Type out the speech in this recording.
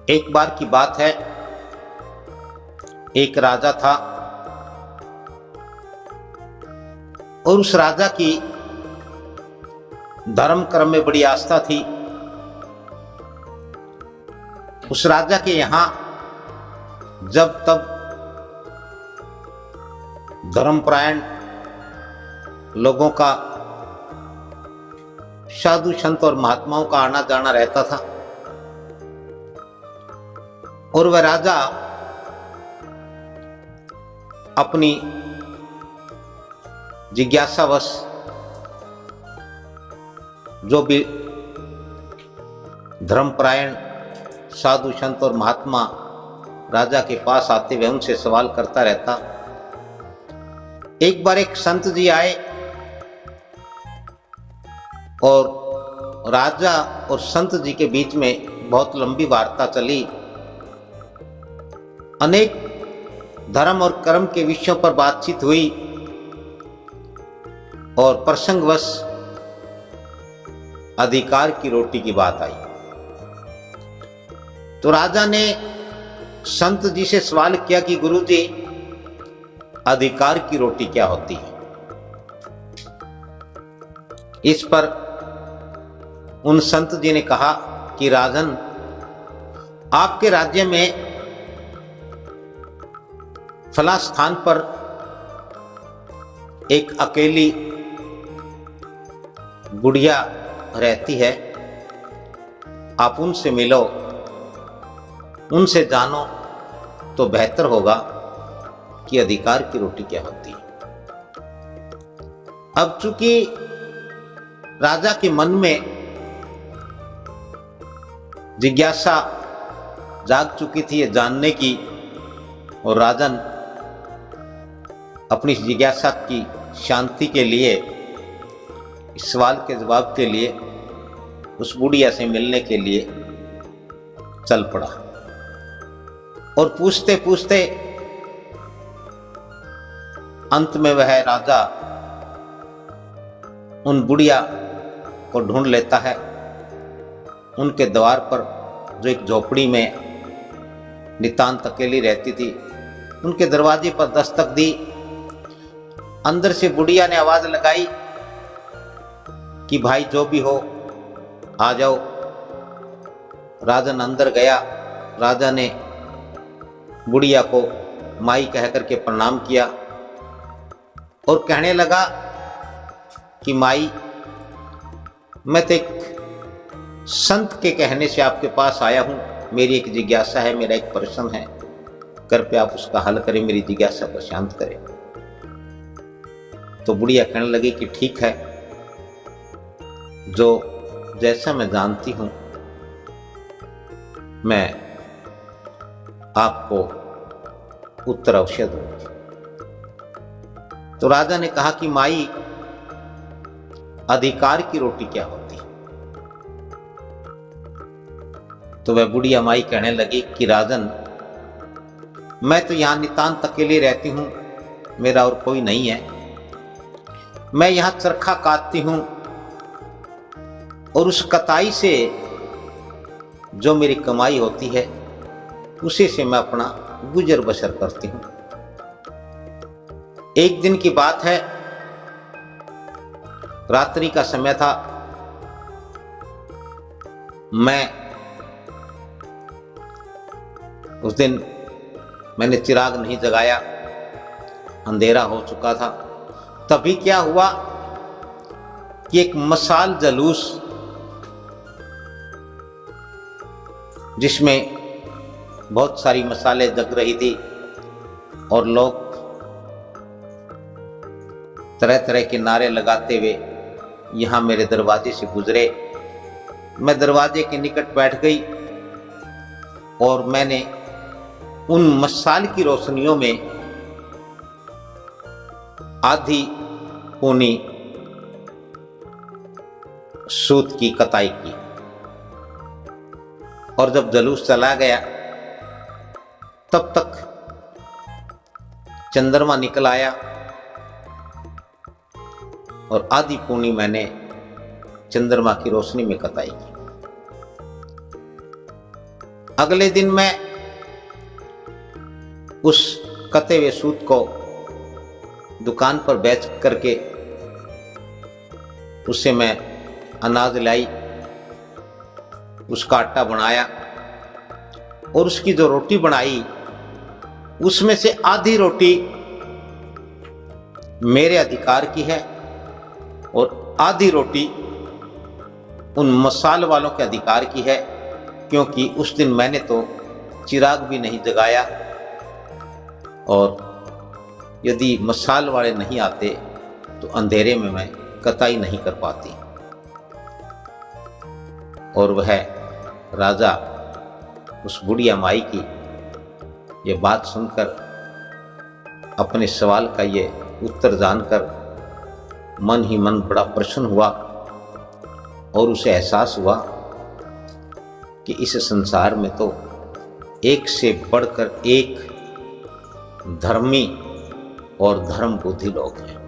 एक बार की बात है, एक राजा था और उस राजा की धर्म कर्म में बड़ी आस्था थी। उस राजा के यहां जब तब धर्मपरायण लोगों का, साधु संत और महात्माओं का आना जाना रहता था। और वह राजा अपनी जिज्ञासावश जो भी धर्मपरायण साधु संत और महात्मा राजा के पास आते हुए उनसे सवाल करता रहता। एक बार एक संत जी आए और राजा और संत जी के बीच में बहुत लंबी वार्ता चली। अनेक धर्म और कर्म के विषयों पर बातचीत हुई और प्रसंगवश अधिकार की रोटी की बात आई। तो राजा ने संत जी से सवाल किया कि गुरुजी, अधिकार की रोटी क्या होती है? इस पर उन संत जी ने कहा कि राजन, आपके राज्य में फला स्थान पर एक अकेली बुढ़िया रहती है, आप उनसे मिलो, उनसे जानो तो बेहतर होगा कि अधिकार की रोटी क्या होती है। अब चूंकि राजा के मन में जिज्ञासा जाग चुकी थी ये जानने की, और राजन अपनी जिज्ञासा की शांति के लिए, इस सवाल के जवाब के लिए उस बुढ़िया से मिलने के लिए चल पड़ा। और पूछते पूछते अंत में वह राजा उन बुढ़िया को ढूंढ लेता है। उनके द्वार पर, जो एक झोपड़ी में नितांत अकेली रहती थी, उनके दरवाजे पर दस्तक दी। अंदर से बुढ़िया ने आवाज लगाई कि भाई जो भी हो आ जाओ। राजन अंदर गया। राजा ने बुढ़िया को माई कह करके प्रणाम किया और कहने लगा कि माई, मैं तो एक संत के कहने से आपके पास आया हूं। मेरी एक जिज्ञासा है, मेरा एक प्रश्न है, कृपया आप उसका हल करें, मेरी जिज्ञासा को शांत करें। तो बुढ़िया कहने लगी कि ठीक है, जो जैसा मैं जानती हूं मैं आपको उत्तर अवश्य दूंगी। तो राजा ने कहा कि माई, अधिकार की रोटी क्या होती है? तो वह बुढ़िया माई कहने लगी कि राजन, मैं तो यहां नितांत अकेली रहती हूं, मेरा और कोई नहीं है। मैं यहां चरखा काटती हूं और उस कताई से जो मेरी कमाई होती है उसी से मैं अपना गुजर बसर करती हूं। एक दिन की बात है, रात्रि का समय था। मैं उस दिन मैंने चिराग नहीं जगाया, अंधेरा हो चुका था। तभी क्या हुआ कि एक मशाल जलूस, जिसमें बहुत सारी मसालें जग रही थी और लोग तरह तरह के नारे लगाते हुए यहां मेरे दरवाजे से गुजरे। मैं दरवाजे के निकट बैठ गई और मैंने उन मशाल की रोशनियों में आधी पूनी सूत की कताई की। और जब जलूस चला गया तब तक चंद्रमा निकल आया और आधी पूनी मैंने चंद्रमा की रोशनी में कताई की। अगले दिन मैं उस कते हुए सूत को दुकान पर बेच करके उससे मैं अनाज लाई, उसका आटा बनाया और उसकी जो रोटी बनाई उसमें से आधी रोटी मेरे अधिकार की है और आधी रोटी उन मसाल वालों के अधिकार की है, क्योंकि उस दिन मैंने तो चिराग भी नहीं जगाया और यदि मसाल वाले नहीं आते तो अंधेरे में मैं कताई नहीं कर पाती। और वह राजा उस बुढ़िया माई की ये बात सुनकर, अपने सवाल का ये उत्तर जानकर मन ही मन बड़ा प्रसन्न हुआ और उसे एहसास हुआ कि इस संसार में तो एक से बढ़कर एक धर्मी और धर्मबुद्धि लोग हैं।